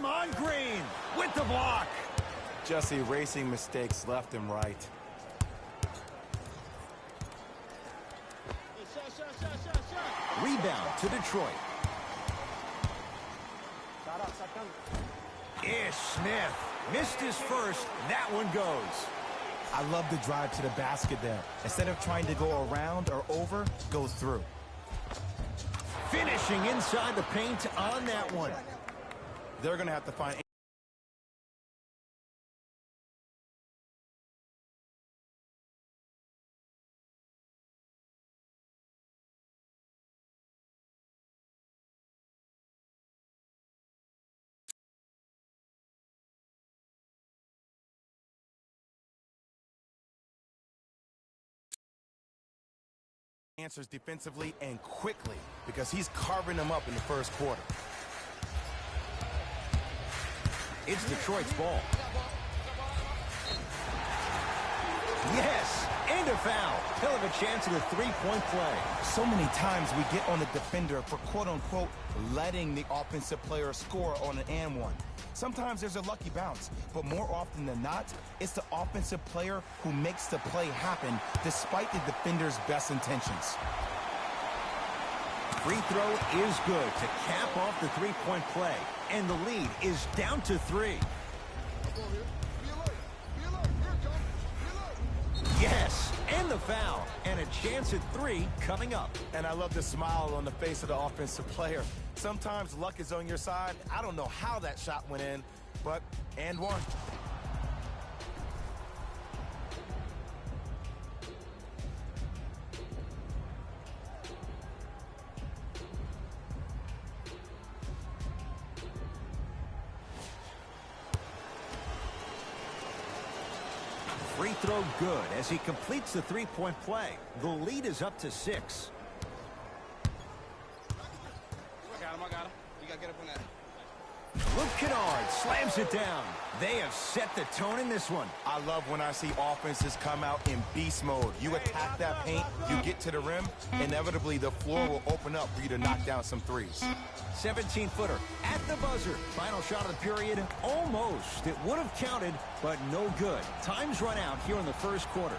Come on, Green, with the block. Just erasing mistakes left and right. Rebound to Detroit. Ish Smith missed his first. That one goes. I love the drive to the basket there. Instead of trying to go around or over, go through. Finishing inside the paint on that one. They're going to have to find answers defensively and quickly because he's carving them up in the first quarter. It's Detroit's ball. Yes, and a foul. He'll have a chance at a three-point play. So many times we get on the defender for quote-unquote letting the offensive player score on an and one. Sometimes there's a lucky bounce, but more often than not, it's the offensive player who makes the play happen despite the defender's best intentions. Free throw is good to cap off the three-point play, and the lead is down to 3. Yes, and the foul, and a chance at 3 coming up. And I love the smile on the face of the offensive player. Sometimes luck is on your side. I don't know how that shot went in, but and one. Free throw good as he completes the three-point play. The lead is up to 6. I got him. You got to get up on that. Luke Kennard slams it down. They have set the tone in this one. I love when I see offenses come out in beast mode. You attack that paint, you get to the rim, inevitably the floor will open up for you to knock down some threes. 17-footer at the buzzer. Final shot of the period, almost. It would have counted, but no good. Time's run out here in the first quarter.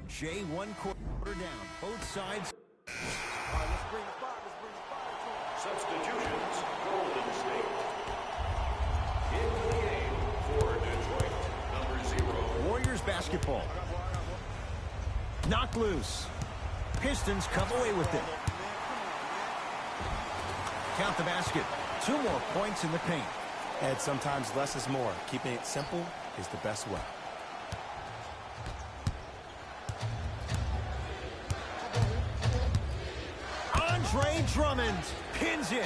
Jay, 1 quarter down. Both sides. All right, let's bring the fire. Substitutions, Golden State. Into the game for Detroit, number 0. Warriors basketball. Knocked loose. Pistons come away with it. Count the basket. 2 more points in the paint. And sometimes less is more. Keeping it simple is the best way. Andre Drummond pins it.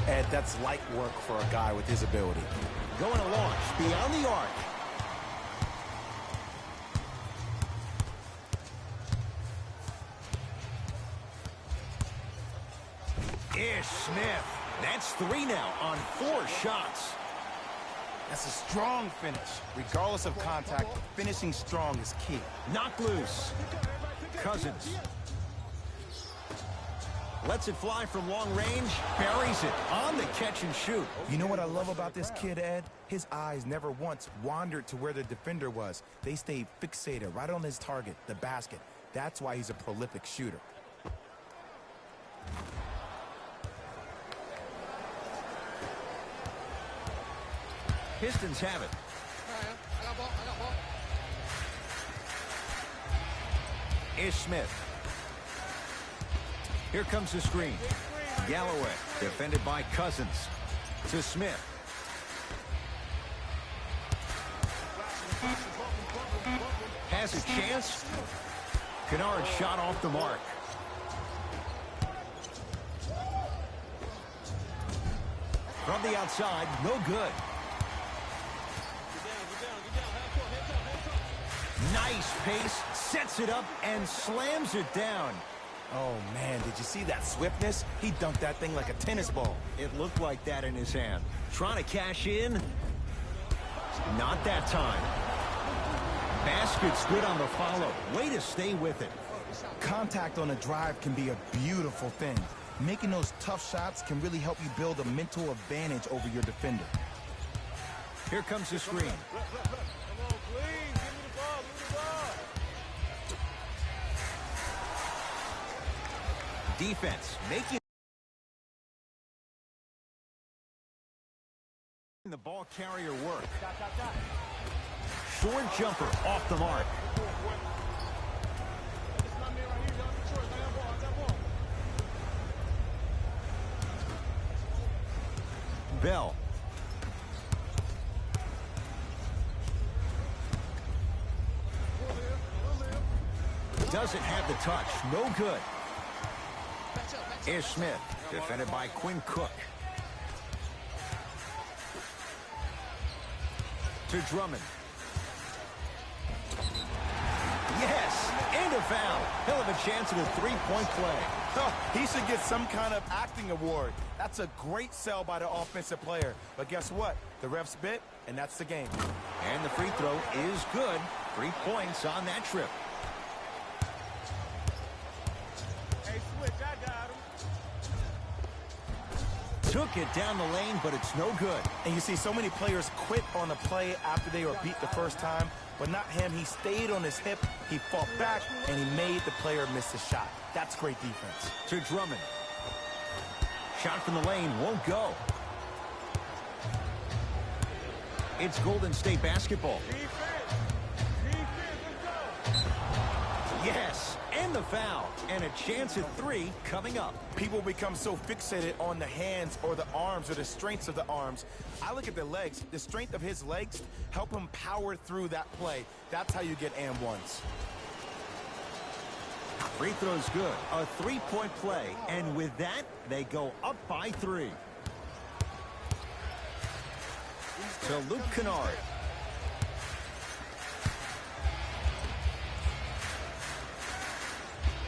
Ed, that's light work for a guy with his ability. Going to launch beyond the arc. Ish Smith. That's 3 now on 4 shots. That's a strong finish. Regardless of contact, finishing strong is key. Knocked loose. Cousins. Lets it fly from long range. Buries it on the catch and shoot. You know what I love about this kid, Ed? His eyes never once wandered to where the defender was. They stayed fixated right on his target, the basket. That's why he's a prolific shooter. Pistons have it. I got ball. Ish Smith. Here comes the screen. Galloway, defended by Cousins. To Smith. Has a chance. Kennard shot off the mark. From the outside, no good. Nice pace, sets it up, and slams it down. Oh, man, did you see that swiftness? He dunked that thing like a tennis ball. It looked like that in his hand. Trying to cash in. Not that time. Basket's good on the follow. Way to stay with it. Contact on a drive can be a beautiful thing. Making those tough shots can really help you build a mental advantage over your defender. Here comes the screen. Come on, please. Give me the ball. Give me the ball. Defense making the ball carrier work. Short jumper off the mark. It's my man right here. Y'all get yours. I got ball. I got ball. Bell. Doesn't have the touch. No good. Here's Smith, defended by Quinn Cook. To Drummond. Yes, and a foul. Hell of a chance at a three-point play. Oh, he should get some kind of acting award. That's a great sell by the offensive player. But guess what? The refs bit, and that's the game. And the free throw is good. 3 points on that trip. Hey, switch. I got him. Took it down the lane, but it's no good. And you see so many players quit on a play after they were beat the first time, but not him. He stayed on his hip, he fought back, and he made the player miss the shot. That's great defense. To Drummond. Shot from the lane won't go. It's Golden State basketball. Defense. Let's go. Yes, and the foul. And a chance at 3 coming up. People become so fixated on the hands or the arms or the strengths of the arms. I look at the legs. The strength of his legs help him power through that play. That's how you get and ones. Free throw's good. A 3-point play. And with that, they go up by 3. To Luke Kennard.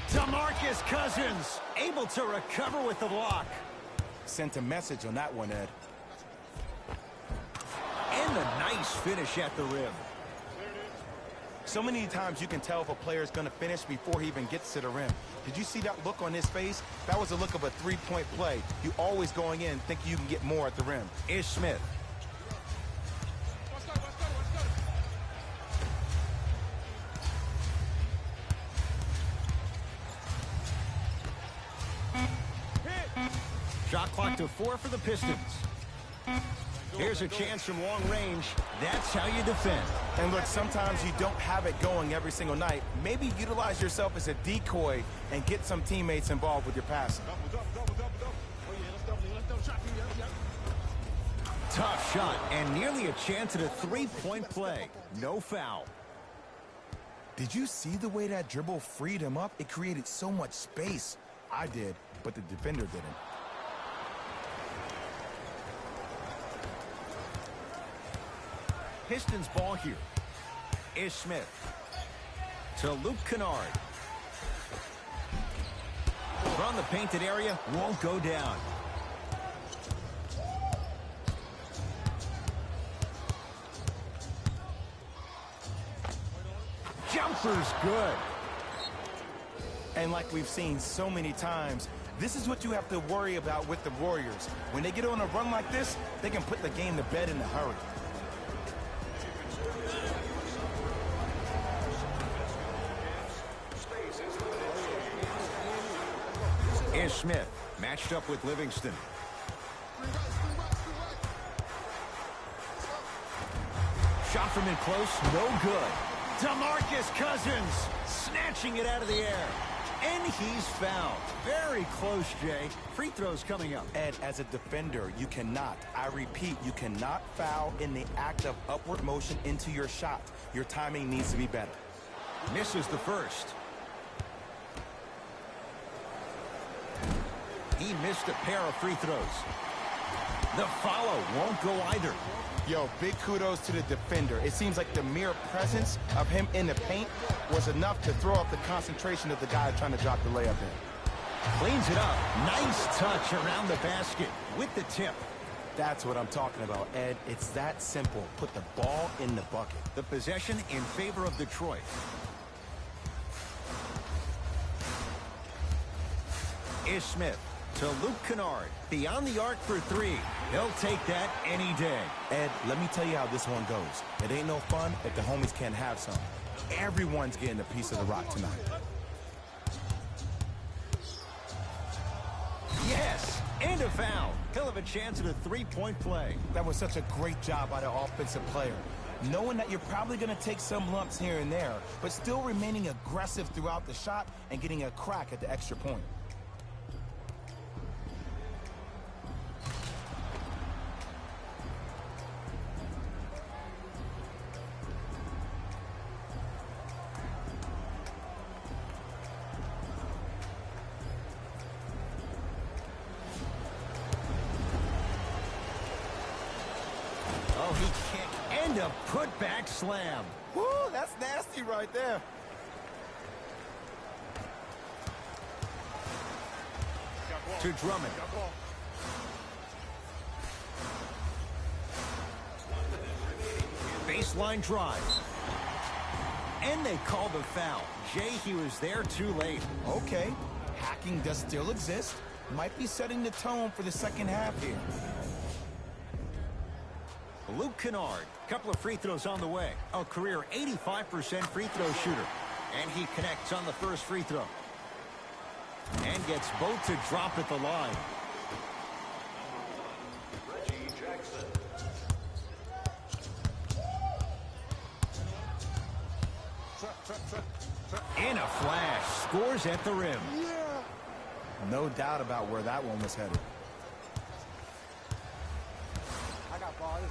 DeMarcus Cousins able to recover with the block. Sent a message on that one, Ed. And a nice finish at the rim. So many times you can tell if a player is going to finish before he even gets to the rim. Did you see that look on his face? That was a look of a 3-point play. You always going in thinking you can get more at the rim. Is Smith. Watch go. Shot clock to 4 for the Pistons. Here's a chance from long range. That's how you defend. And look, sometimes you don't have it going every single night. Maybe utilize yourself as a decoy and get some teammates involved with your passing. Double. Oh, yeah, let's double. Shot. Yeah. Tough shot and nearly a chance at a 3-point play. No foul. Did you see the way that dribble freed him up? It created so much space. I did, but the defender didn't. Pistons ball here. Is Smith. To Luke Kennard. From the painted area, won't go down. Jumper's good. And like we've seen so many times, this is what you have to worry about with the Warriors. When they get on a run like this, they can put the game to bed in a hurry. Is Smith matched up with Livingston. Shot from in close, no good. DeMarcus Cousins snatching it out of the air. And he's fouled. Very close, Jay. Free throws coming up. Ed, as a defender, you cannot, I repeat, you cannot foul in the act of upward motion into your shot. Your timing needs to be better. Misses the first. He missed a pair of free throws. The follow won't go either. Yo, big kudos to the defender. It seems like the mere presence of him in the paint was enough to throw off the concentration of the guy trying to drop the layup in. Cleans it up. Nice touch around the basket with the tip. That's what I'm talking about, Ed. It's that simple. Put the ball in the bucket. The possession in favor of Detroit. Is Smith. to Luke Kennard. Beyond the arc for three. He'll take that any day. Ed, let me tell you how this one goes. It ain't no fun if the homies can't have some. Everyone's getting a piece of the rock tonight. Yes, and a foul. He'll have a chance at a three-point play. That was such a great job by the offensive player. Knowing that you're probably going to take some lumps here and there, but still remaining aggressive throughout the shot and getting a crack at the extra point. Oh, he can't. And a putback slam. Woo, that's nasty right there. To Drummond. Baseline drive. And they call the foul. Jay, he was there too late. Okay, hacking does still exist. Might be setting the tone for the second half here. Luke Kennard, couple of free throws on the way. A career 85% free throw shooter. And he connects on the first free throw. And gets both to drop at the line. Reggie Jackson. In a flash, scores at the rim. No doubt about where that one was headed.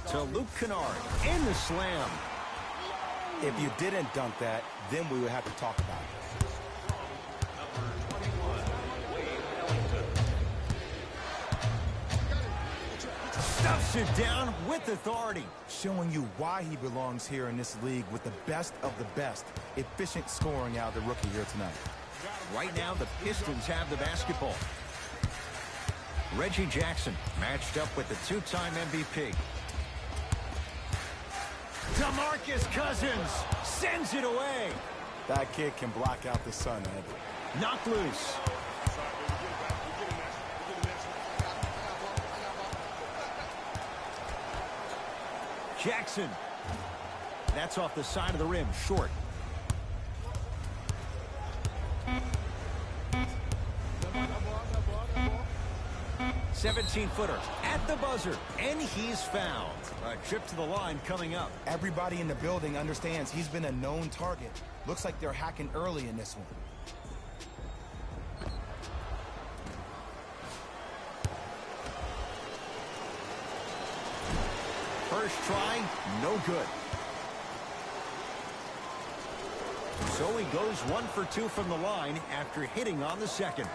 To Luke Kennard, in the slam. If you didn't dunk that, then we would have to talk about it. Stuffs it down with authority. Showing you why he belongs here in this league with the best of the best. Efficient scoring out of the rookie here tonight. Right now, the Pistons have the basketball. Reggie Jackson matched up with the two-time MVP. DeMarcus Cousins sends it away. That kid can block out the sun, Ed. Knocked loose. Jackson. That's off the side of the rim, short. "17-footer at the buzzer, and he's fouled. A trip to the line coming up. Everybody in the building understands he's been a known target. Looks like they're hacking early in this one. First try, no good. So he goes 1 for 2 from the line after hitting on the second.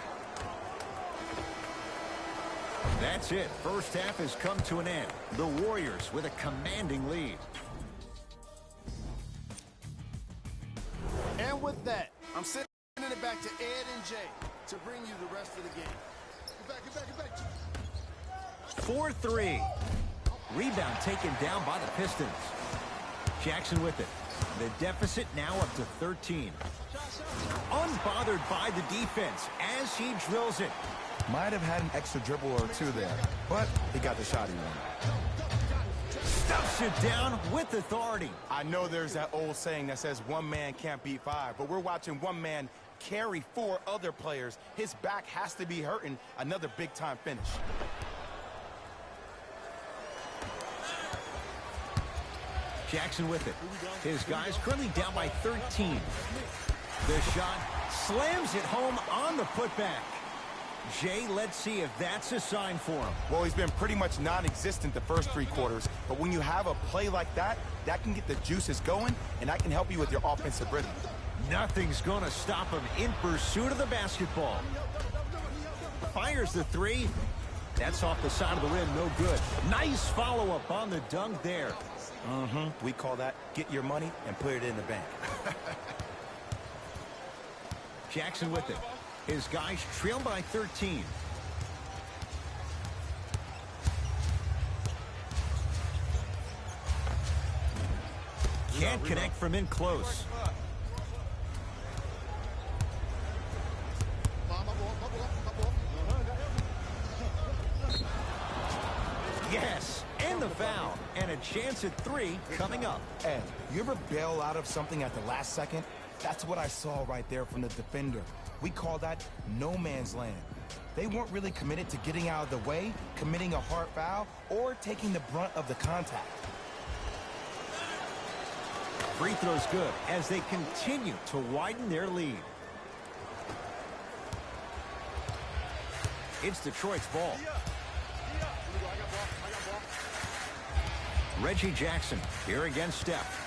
That's it. First half has come to an end. The Warriors with a commanding lead. And with that, I'm sending it back to Ed and Jay to bring you the rest of the game. Get back. 4-3. Rebound taken down by the Pistons. Jackson with it. The deficit now up to 13. Unbothered by the defense as he drills it. Might have had an extra dribble or two there, but he got the shot he wanted. Stuffs it down with authority. I know there's that old saying that says one man can't beat five, but we're watching one man carry 4 other players. His back has to be hurting. Another big-time finish. Jackson with it. His guys currently down by 13. The shot slams it home on the putback. Jay, let's see if that's a sign for him. Well, he's been pretty much non-existent the first 3 quarters, but when you have a play like that, that can get the juices going, and that can help you with your offensive rhythm. Nothing's going to stop him in pursuit of the basketball. Fires the 3. That's off the side of the rim, no good. Nice follow-up on the dunk there. We call that get your money and put it in the bank. Jackson with it. His guys trail by 13. Can't connect from in close. foul, and a chance at 3 coming up. Ed, you ever bail out of something at the last second? That's what I saw right there from the defender. We call that no man's land. They weren't really committed to getting out of the way, committing a hard foul, or taking the brunt of the contact. Free throw's good as they continue to widen their lead. It's Detroit's ball. Reggie Jackson here against Steph.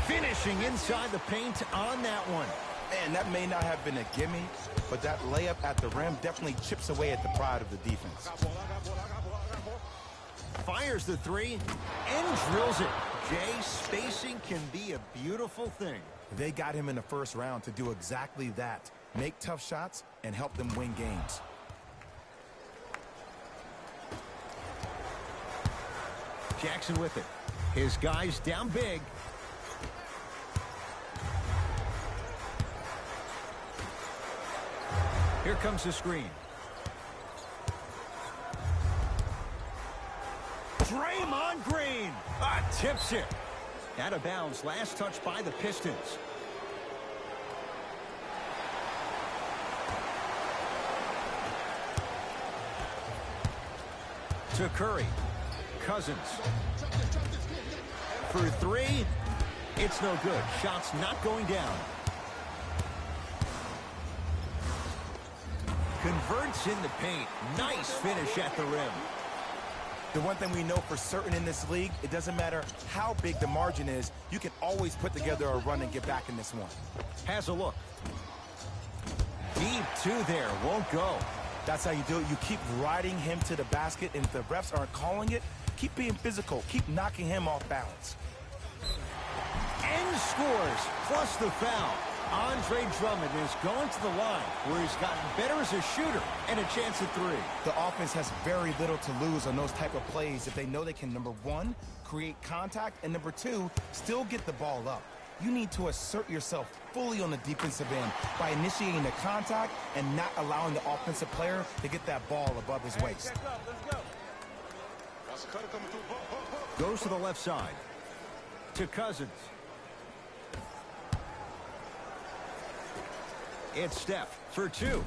Finishing inside the paint on that one. Man, that may not have been a gimme, but that layup at the rim definitely chips away at the pride of the defense. Fires the 3 and drills it. Jay, spacing can be a beautiful thing. They got him in the first round to do exactly that. Make tough shots and help them win games. Jackson with it. His guys down big. Here comes the screen. Draymond Green tips it. Out of bounds. Last touch by the Pistons. To Curry. Cousins. For 3. It's no good. Shot's not going down. Converts in the paint. Nice finish at the rim. The one thing we know for certain in this league, it doesn't matter how big the margin is, you can always put together a run and get back in this one. Has a look. Deep 2 there. Won't go. That's how you do it. You keep riding him to the basket, and if the refs aren't calling it, keep being physical. Keep knocking him off balance. And scores, plus the foul. Andre Drummond is going to the line where he's gotten better as a shooter and a chance at 3. The offense has very little to lose on those type of plays if they know they can, number 1, create contact, and number 2, still get the ball up. You need to assert yourself fully on the defensive end by initiating the contact and not allowing the offensive player to get that ball above his waist. Goes to the left side. To Cousins. It's Steph for 2.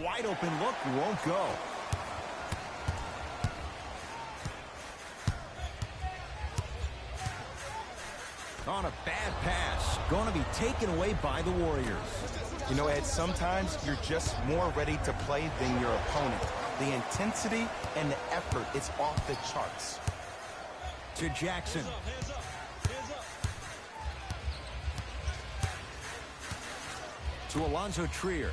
Wide open look, won't go. On a bad pass, going to be taken away by the Warriors. You know, Ed, sometimes you're just more ready to play than your opponent. The intensity and the effort, it's off the charts. To Jackson. To Alonzo Trier.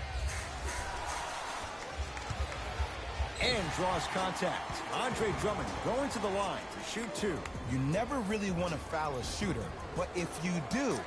And draws contact. Andre Drummond going to the line to shoot 2. You never really want to foul a shooter, but if you do,